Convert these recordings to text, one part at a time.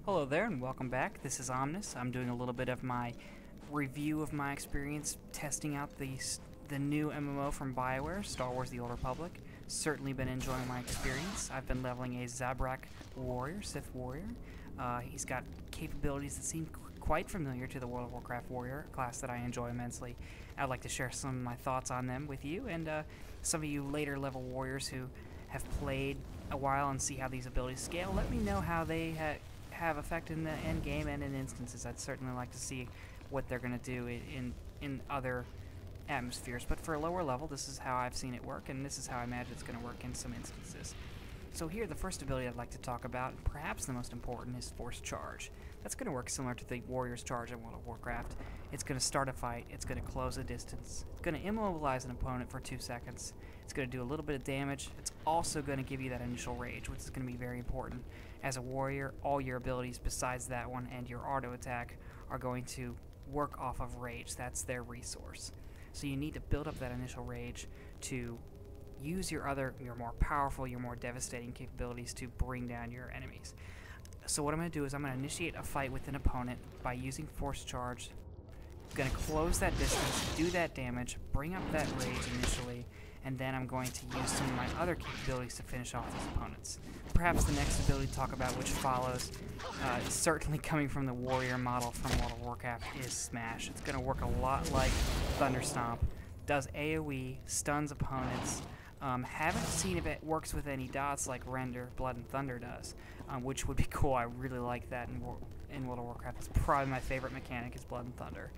Hello there and welcome back. This is Omnis. I'm doing a little bit of my review of my experience testing out the new MMO from BioWare, Star Wars The Old Republic. Certainly been enjoying my experience. I've been leveling a Zabrak warrior, Sith warrior. He's got capabilities that seem quite familiar to the World of Warcraft warrior, a class that I enjoy immensely. I'd like to share some of my thoughts on them with you and some of you later level warriors who have played a while and see how these abilities scale. Let me know how they have effect in the end game and in instances. I'd certainly like to see what they're going to do in other atmospheres. But for a lower level, this is how I've seen it work, and this is how I imagine it's going to work in some instances. So here, the first ability I'd like to talk about, and perhaps the most important, is Force Charge. That's going to work similar to the Warrior's Charge in World of Warcraft. It's going to start a fight, it's going to close a distance, it's going to immobilize an opponent for 2 seconds, it's going to do a little bit of damage, it's also going to give you that initial rage, which is going to be very important. As a warrior, all your abilities besides that one and your auto attack are going to work off of rage. That's their resource. So you need to build up that initial rage to use your more powerful, your more devastating capabilities to bring down your enemies. So what I'm going to do is I'm going to initiate a fight with an opponent by using Force Charge. I'm going to close that distance, do that damage, bring up that rage initially, and then I'm going to use some of my other capabilities to finish off these opponents. Perhaps the next ability to talk about, which follows, certainly coming from the warrior model from World of Warcraft, is Smash. It's going to work a lot like Thunderstomp. Does AoE, stuns opponents. Haven't seen if it works with any dots like Render, Blood and Thunder does, which would be cool. I really like that in World of Warcraft. It's probably my favorite mechanic is Blood and Thunder.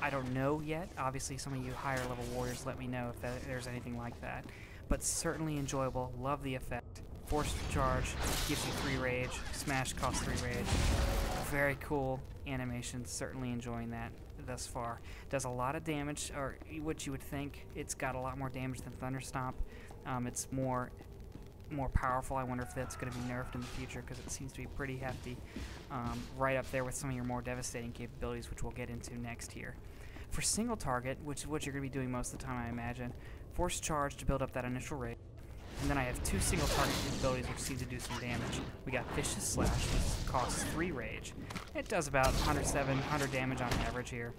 I don't know yet. Obviously, some of you higher level warriors let me know if there's anything like that. But certainly enjoyable. Love the effect. Force Charge gives you 3 rage. Smash costs 3 rage. Very cool animation. Certainly enjoying that thus far. Does a lot of damage, or what you would think. It's got a lot more damage than Thunderstomp. It's more powerful. I wonder if that's going to be nerfed in the future because it seems to be pretty hefty. Right up there with some of your more devastating capabilities, which we'll get into next here. For single target, which is what you're going to be doing most of the time, I imagine, Force Charge to build up that initial rage. And then I have 2 single target capabilities which seem to do some damage. We got Vicious Slash, which costs 3 rage. It does about 100 damage on average here.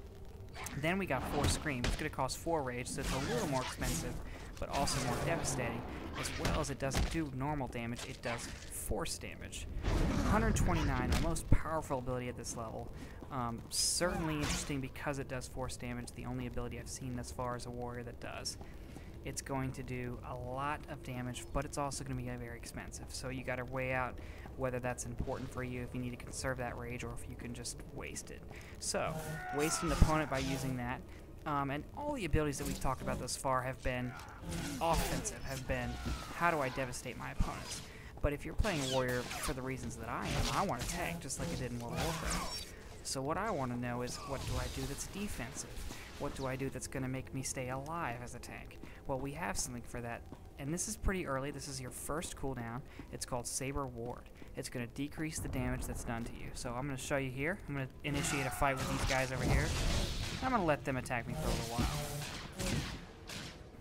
Then we got Force Scream, which is going to cost 4 rage, so it's a little more expensive, but also more devastating. As well as it doesn't do normal damage, it does force damage. 129, the most powerful ability at this level. Certainly interesting because it does force damage, the only ability I've seen thus far as a warrior that does. It's going to do a lot of damage, but it's also going to be very expensive. So you got to weigh out whether that's important for you, if you need to conserve that rage, or if you can just waste it. So, waste an opponent by using that. And all the abilities that we've talked about thus far have been offensive, have been how do I devastate my opponents. But if you're playing a warrior for the reasons that I am, I want to tank just like I did in World of Warcraft. So what I want to know is, what do I do that's defensive? What do I do that's going to make me stay alive as a tank? Well, we have something for that, and this is pretty early. This is your first cooldown. It's called Saber Ward. It's going to decrease the damage that's done to you. So I'm going to show you here. I'm going to initiate a fight with these guys over here. I'm going to let them attack me for a little while.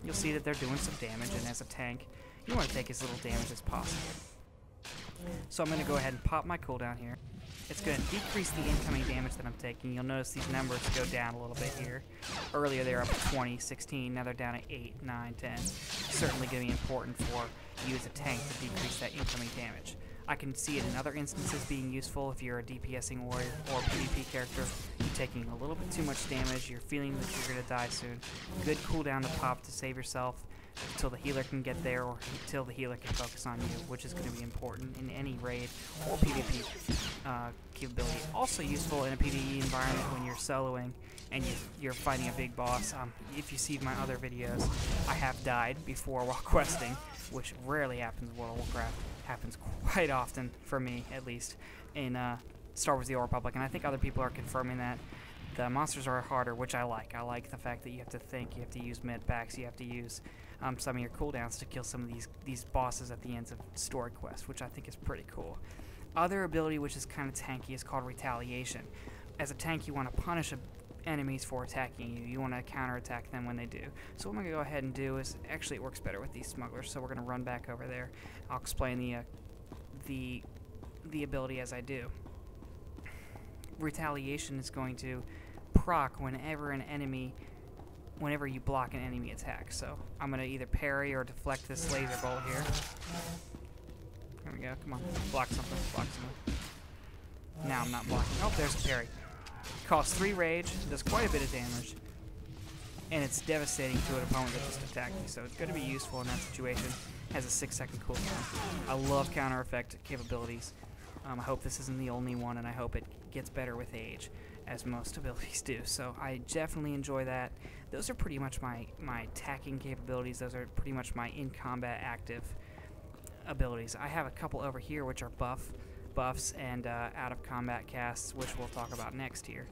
You'll see that they're doing some damage, and as a tank, you want to take as little damage as possible. So I'm going to go ahead and pop my cooldown here. It's going to decrease the incoming damage that I'm taking. You'll notice these numbers go down a little bit here. Earlier they were up to 20, 16, now they're down at 8, 9, 10. Certainly going to be important for you as a tank to decrease that incoming damage. I can see it in other instances being useful if you're a DPSing warrior or PvP character. You're taking a little bit too much damage, you're feeling that you're going to die soon. Good cooldown to pop to save yourself until the healer can get there, or until the healer can focus on you, which is going to be important in any raid or PvP capability. Also useful in a PvE environment when you're soloing and you're fighting a big boss. If you see my other videos, I have died before while questing, which rarely happens in World of Warcraft. Happens quite often, for me at least, in Star Wars The Old Republic, and I think other people are confirming that. The monsters are harder, which I like. I like the fact that you have to think, you have to use med packs, you have to use some of your cooldowns to kill some of these bosses at the ends of story quests, which I think is pretty cool. Other ability which is kind of tanky is called Retaliation. As a tank, you want to punish enemies for attacking you. You want to counterattack them when they do. So what I'm going to go ahead and do is, actually it works better with these smugglers, so we're going to run back over there. I'll explain the the ability as I do. Retaliation is going to proc whenever you block an enemy attack. So I'm going to either parry or deflect this laser bolt here. There we go. Come on. Block something. Block something. Now I'm not blocking. Oh, there's a parry. Costs 3 rage. Does quite a bit of damage. And it's devastating to an opponent that just attacked me. So it's going to be useful in that situation. Has a 6-second cooldown. I love counter effect capabilities. I hope this isn't the only one, and I hope it gets better with age, as most abilities do. So I definitely enjoy that. Those are pretty much my attacking capabilities. Those are pretty much my in-combat active abilities. I have a couple over here which are buffs and out-of-combat casts, which we'll talk about next here.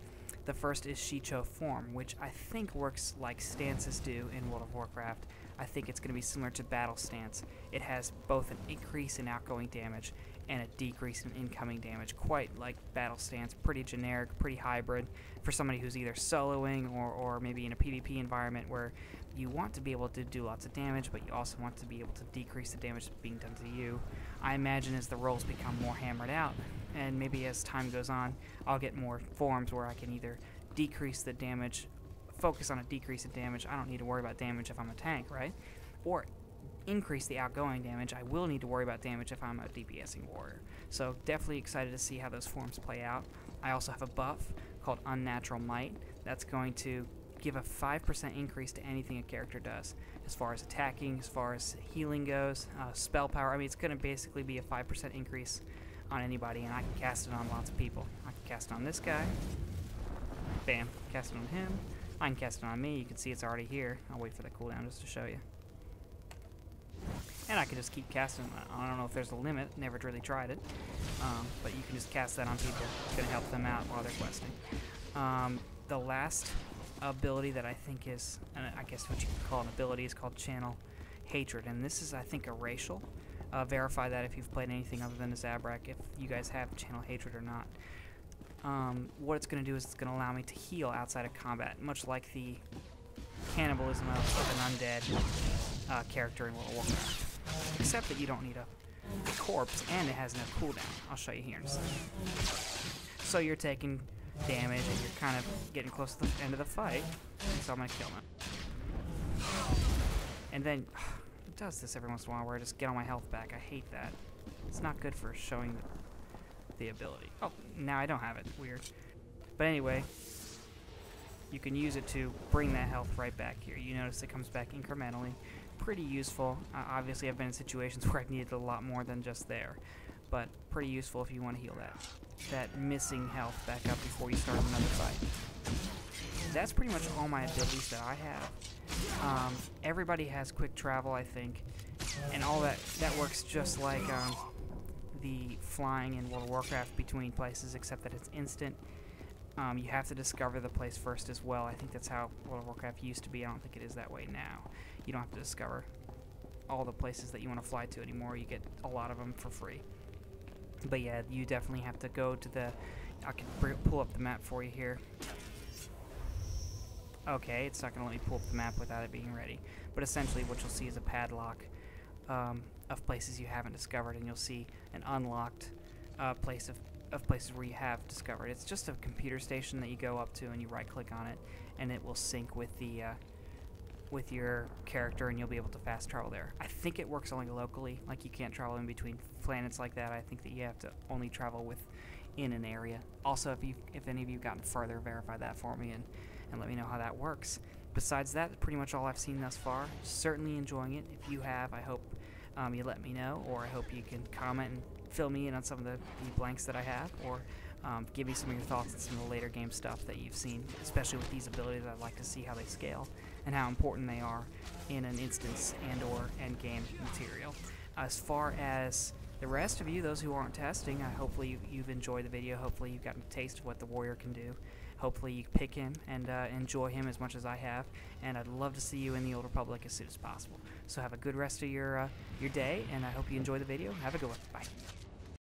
The first is Shicho Form, which I think works like stances do in World of Warcraft. I think it's going to be similar to Battle Stance. It has both an increase in outgoing damage and a decrease in incoming damage, quite like Battle Stance. Pretty generic, pretty hybrid for somebody who's either soloing or maybe in a PvP environment where you want to be able to do lots of damage, but you also want to be able to decrease the damage that's being done to you. I imagine as the roles become more hammered out, and maybe as time goes on, I'll get more forms where I can either decrease the damage, focus on a decrease in damage. I don't need to worry about damage if I'm a tank, right? Or increase the outgoing damage. I will need to worry about damage if I'm a DPSing warrior. So definitely excited to see how those forms play out. I also have a buff called Unnatural Might. That's going to give a 5% increase to anything a character does, as far as attacking, as far as healing goes, spell power. I mean, it's going to basically be a 5% increase on anybody, and I can cast it on lots of people. I can cast it on this guy. Bam. Cast it on him. I can cast it on me. You can see it's already here. I'll wait for the cooldown just to show you. And I can just keep casting. I don't know if there's a limit. Never really tried it. But you can just cast that on people. It's going to help them out while they're questing. The last ability that I think is, I guess what you could call an ability, is called Channel Hatred. And this is, I think, a racial. Verify that if you've played anything other than a Zabrak, if you guys have Channel Hatred or not. What it's going to do is it's going to allow me to heal outside of combat, much like the cannibalism of an undead character in World of Warcraft. Except that you don't need a corpse, and it has no cooldown. I'll show you here in a second. So you're taking damage, and you're kind of getting close to the end of the fight, so I'm going to kill him. And then, it does this every once in a while where I just get all my health back. I hate that. It's not good for showing the ability. Oh, now I don't have it. Weird. But anyway, you can use it to bring that health right back here. You notice it comes back incrementally. Pretty useful. Obviously, I've been in situations where I've needed a lot more than just there. But pretty useful if you want to heal that missing health back up before you start another fight. That's pretty much all my abilities that I have. Everybody has quick travel, I think. And all that works just like the flying in World of Warcraft between places, except that it's instant. You have to discover the place first as well. I think that's how World of Warcraft used to be. I don't think it is that way now. You don't have to discover all the places that you want to fly to anymore. You get a lot of them for free. But yeah, you definitely have to go to the... I can pull up the map for you here. Okay, it's not going to let me pull up the map without it being ready. But essentially what you'll see is a padlock of places you haven't discovered, and you'll see an unlocked place of places where you have discovered. It's just a computer station that you go up to and you right-click on it, and it will sync with the with your character, and you'll be able to fast travel there. I think it works only locally, like you can't travel in between planets like that. I think that you have to only travel within an area. Also, if any of you have gotten further, verify that for me and let me know how that works. Besides that, pretty much all I've seen thus far. Certainly enjoying it. If you have, I hope you let me know, or I hope you can comment and fill me in on some of the blanks that I have, or give me some of your thoughts on some of the later game stuff that you've seen, especially with these abilities. I'd like to see how they scale and how important they are in an instance and or endgame material. As far as the rest of you, those who aren't testing, hopefully you've enjoyed the video. Hopefully you've gotten a taste of what the warrior can do. Hopefully you pick him and enjoy him as much as I have, and I'd love to see you in the Old Republic as soon as possible. So have a good rest of your day, and I hope you enjoy the video. Have a good one. Bye.